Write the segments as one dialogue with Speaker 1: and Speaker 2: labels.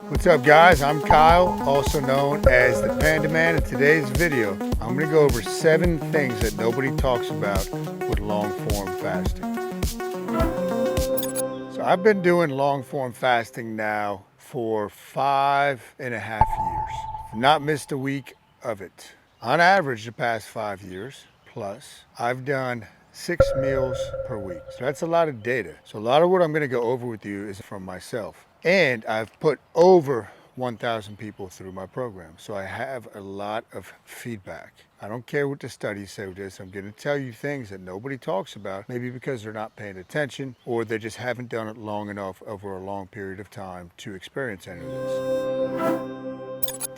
Speaker 1: What's up guys, I'm Kyle, also known as the Pandaman. In today's video, I'm going to go over 7 things that nobody talks about with long form fasting. So I've been doing long form fasting now for 5.5 years. I've not missed a week of it. On average the past 5 years plus, I've done 6 meals per week. So that's a lot of data. So a lot of what I'm going to go over with you is from myself. And I've put over 1,000 people through my program. So I have a lot of feedback. I don't care what the studies say with this. I'm going to tell you things that nobody talks about, maybe because they're not paying attention or they just haven't done it long enough over a long period of time to experience any of this.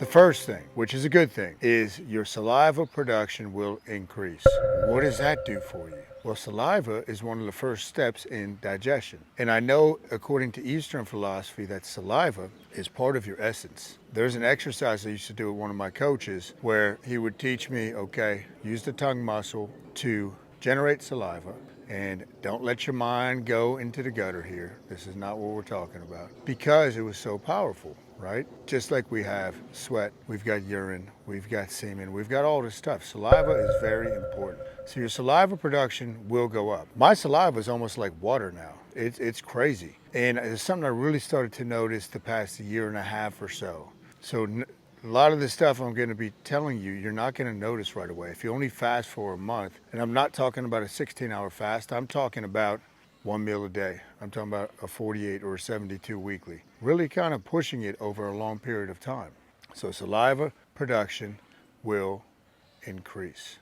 Speaker 1: The first thing, which is a good thing, is your saliva production will increase. What does that do for you? Well, saliva is one of the first steps in digestion. And I know, according to Eastern philosophy, that saliva is part of your essence. There's an exercise I used to do with one of my coaches where he would teach me, okay, use the tongue muscle to generate saliva. And don't let your mind go into the gutter here. This is not what we're talking about. Because it was so powerful, right? Just like we have sweat, we've got urine, we've got semen, we've got all this stuff. Saliva is very important. So your saliva production will go up. My saliva is almost like water now. It's crazy. And it's something I really started to notice the past 1.5 years or so. So a lot of the stuff I'm going to be telling you, you're not going to notice right away. If you only fast for a month, and I'm not talking about a 16-hour fast, I'm talking about 1 meal a day. I'm talking about a 48 or a 72 weekly. Really kind of pushing it over a long period of time. So saliva production will increase.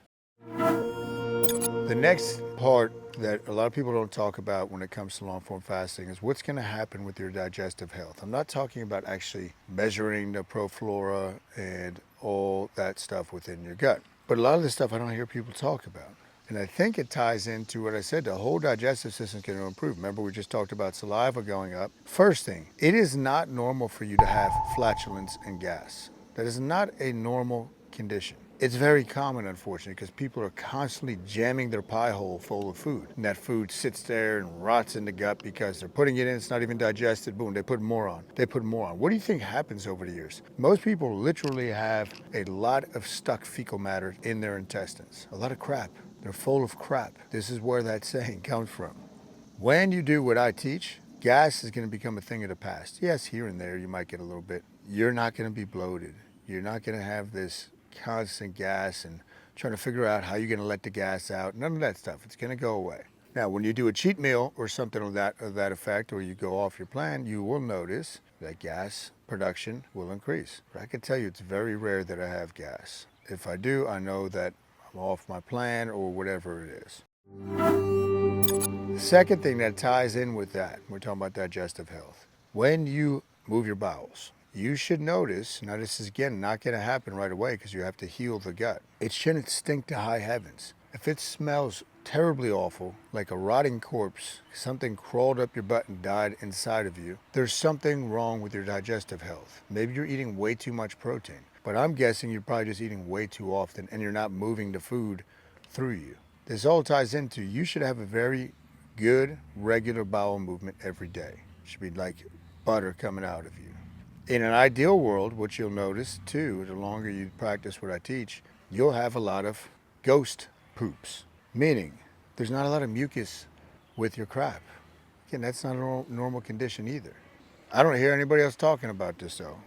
Speaker 1: The next part that a lot of people don't talk about when it comes to long form fasting is what's going to happen with your digestive health. I'm not talking about actually measuring the proflora and all that stuff within your gut, but a lot of the stuff I don't hear people talk about. And I think it ties into what I said, the whole digestive system is going to improve. Remember, we just talked about saliva going up. First thing, it is not normal for you to have flatulence and gas. That is not a normal condition. It's very common, unfortunately, because people are constantly jamming their pie hole full of food. And that food sits there and rots in the gut because they're putting it in, it's not even digested, boom, they put more on. They put more on. What do you think happens over the years? Most people literally have a lot of stuck fecal matter in their intestines, a lot of crap. They're full of crap. This is where that saying comes from. When you do what I teach, gas is going to become a thing of the past. Yes, here and there you might get a little bit. You're not going to be bloated. You're not going to have this constant gas and trying to figure out how you're going to let the gas out. None of that stuff. It's going to go away. Now, when you do a cheat meal or something of that effect, or you go off your plan, you will notice that gas production will increase. But I can tell you it's very rare that I have gas. If I do, I know that I'm off my plan or whatever it is. The second thing that ties in with that, we're talking about digestive health. When you move your bowels, you should notice, now this is again not going to happen right away because you have to heal the gut. It shouldn't stink to high heavens. If it smells terribly awful, like a rotting corpse, something crawled up your butt and died inside of you, there's something wrong with your digestive health. Maybe you're eating way too much protein, but I'm guessing you're probably just eating way too often and you're not moving the food through you. This all ties into you should have a very good, regular bowel movement every day. It should be like butter coming out of you. In an ideal world, what you'll notice too, the longer you practice what I teach, you'll have a lot of ghost poops, meaning there's not a lot of mucus with your crap. Again, that's not a normal condition either. I don't hear anybody else talking about this though.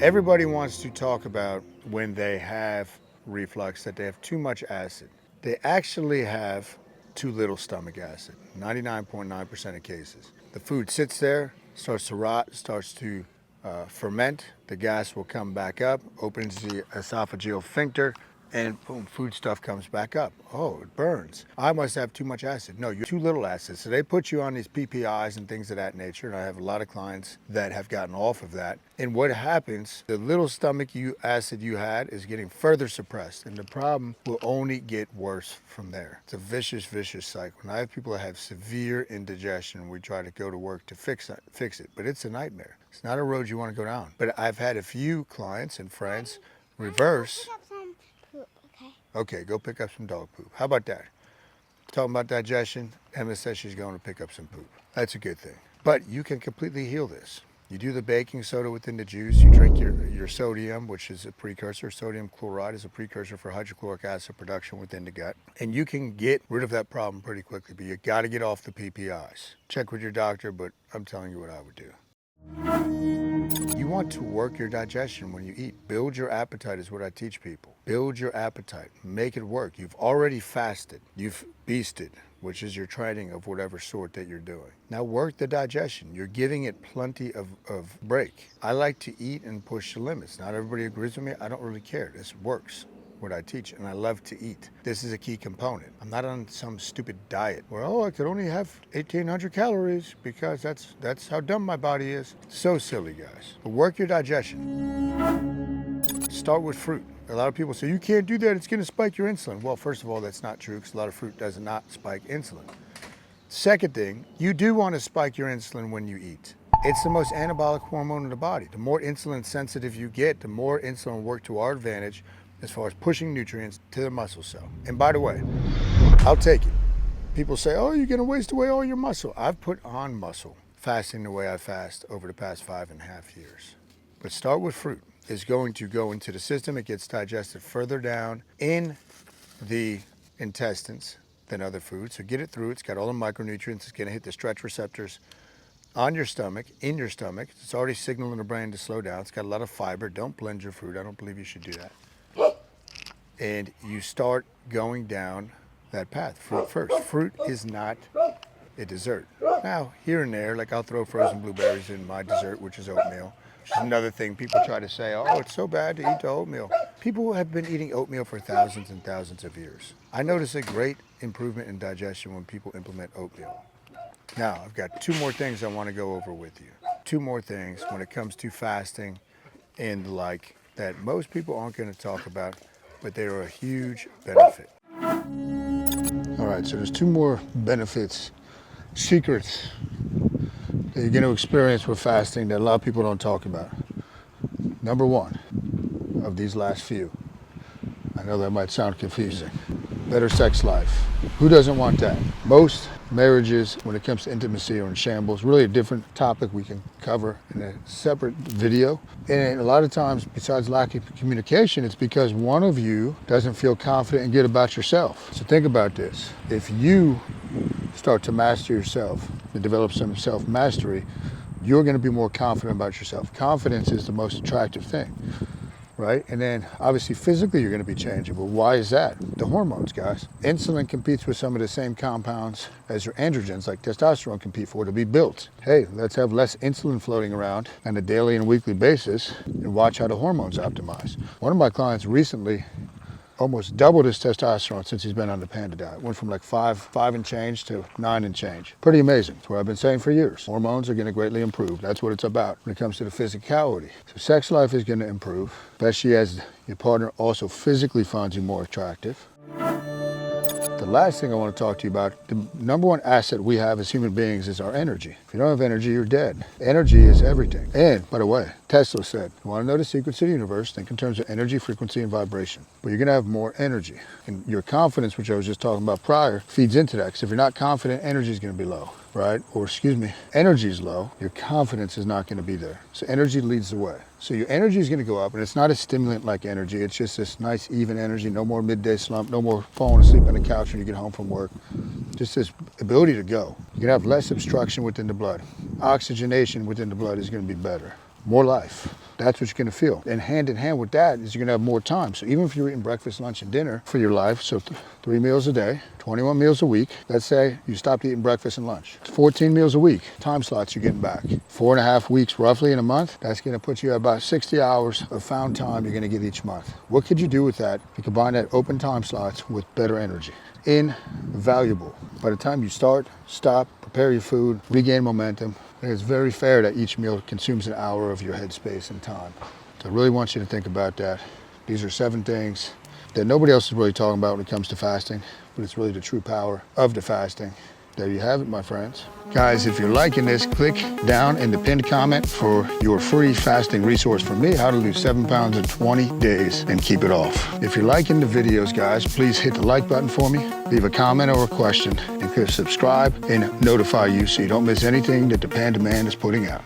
Speaker 1: Everybody wants to talk about when they have reflux, that they have too much acid. They actually have too little stomach acid, 99.9% of cases. The food sits there, starts to rot, starts to ferment. The gas will come back up, opens the esophageal sphincter, and boom, food stuff comes back up. Oh, it burns. I must have too much acid. No, you have too little acid. So they put you on these PPIs and things of that nature. And I have a lot of clients that have gotten off of that. And what happens, the little stomach acid you had is getting further suppressed. And the problem will only get worse from there. It's a vicious, vicious cycle. And I have people that have severe indigestion. We try to go to work to fix it, but it's a nightmare. It's not a road you want to go down. But I've had a few clients and friends reverse. Okay, go pick up some dog poop. How about that? Talking about digestion, Emma says she's going to pick up some poop. That's a good thing. But you can completely heal this. You do the baking soda within the juice, you drink your sodium, which is a precursor. Sodium chloride is a precursor for hydrochloric acid production within the gut. And you can get rid of that problem pretty quickly, but you gotta get off the PPIs. Check with your doctor, but I'm telling you what I would do. You want to work your digestion when you eat. Build your appetite is what I teach people. Build your appetite. Make it work. You've already fasted. You've beasted, which is your training of whatever sort that you're doing. Now work the digestion. You're giving it plenty of break. I like to eat and push the limits. Not everybody agrees with me. I don't really care. This works. What I teach, and I love to eat. This is a key component. I'm not on some stupid diet where, oh, I could only have 1,800 calories because that's how dumb my body is. So silly, guys. But work your digestion. Start with fruit. A lot of people say, you can't do that, it's gonna spike your insulin. Well, first of all, that's not true because a lot of fruit does not spike insulin. Second thing, you do want to spike your insulin when you eat. It's the most anabolic hormone in the body. The more insulin sensitive you get, the more insulin will work to our advantage as far as pushing nutrients to the muscle cell. And by the way, I'll take it. People say, oh, you're gonna waste away all your muscle. I've put on muscle fasting the way I fast over the past 5.5 years. But start with fruit. It's going to go into the system. It gets digested further down in the intestines than other foods. So get it through. It's got all the micronutrients. It's gonna hit the stretch receptors on your stomach, in your stomach. It's already signaling the brain to slow down. It's got a lot of fiber. Don't blend your fruit. I don't believe you should do that. And you start going down that path. Fruit first. Fruit is not a dessert. Now, here and there, like I'll throw frozen blueberries in my dessert, which is oatmeal. Which is another thing people try to say, oh, it's so bad to eat the oatmeal. People have been eating oatmeal for thousands and thousands of years. I notice a great improvement in digestion when people implement oatmeal. Now, I've got 2 more things I want to go over with you. 2 more things when it comes to fasting and the like that most people aren't going to talk about, but they are a huge benefit. All right, so there's 2 more benefits, secrets that you're going to experience with fasting that a lot of people don't talk about. Number 1 of these last few, I know that might sound confusing, better sex life. Who doesn't want that? Most marriages, when it comes to intimacy, are in shambles. Really a different topic we can cover in a separate video. And a lot of times, besides lack of communication, it's because one of you doesn't feel confident and good about yourself. So think about this. If you start to master yourself and develop some self-mastery, you're going to be more confident about yourself. Confidence is the most attractive thing. Right? And then obviously physically you're going to be changing. But why is that? The hormones, guys. Insulin competes with some of the same compounds as your androgens, like testosterone, compete for to be built. Hey, let's have less insulin floating around on a daily and weekly basis and watch how the hormones optimize. One of my clients recently almost doubled his testosterone since he's been on the Panda diet. Went from like 5 and change to 9 and change. Pretty amazing. That's what I've been saying for years. Hormones are going to greatly improve. That's what it's about when it comes to the physicality. So sex life is going to improve, especially as your partner also physically finds you more attractive. The last thing I want to talk to you about, the number 1 asset we have as human beings is our energy. If you don't have energy, you're dead. Energy is everything. And by the way, Tesla said, you want to know the secrets of the universe, think in terms of energy, frequency, and vibration. But you're going to have more energy. And your confidence, which I was just talking about prior, feeds into that. Because if you're not confident, energy is going to be low, right? Or excuse me, energy is low, your confidence is not going to be there. So energy leads the way. So your energy is going to go up, and it's not a stimulant like energy. It's just this nice, even energy. No more midday slump, no more falling asleep on the couch when you get home from work. Just this ability to go. You're going to have less obstruction within the blood. Oxygenation within the blood is going to be better. More life. That's what you're going to feel. And hand in hand with that is you're going to have more time. So even if you're eating breakfast, lunch, and dinner for your life, so 3 meals a day, 21 meals a week, let's say you stopped eating breakfast and lunch. It's 14 meals a week, time slots you're getting back. 4.5 weeks roughly in a month, that's going to put you at about 60 hours of found time you're going to get each month. What could you do with that if you combine that open time slots with better energy? Invaluable. By the time you start, stop, prepare your food, regain momentum, it's very fair that each meal consumes an hour of your headspace and time. So I really want you to think about that. These are 7 things that nobody else is really talking about when it comes to fasting, but it's really the true power of the fasting. There you have it, my friends. Guys, if you're liking this, click down in the pinned comment for your free fasting resource from me, how to lose 7 pounds in 20 days and keep it off. If you're liking the videos, guys, please hit the like button for me, leave a comment or a question, and click subscribe and notify you so you don't miss anything that the Pandaman is putting out.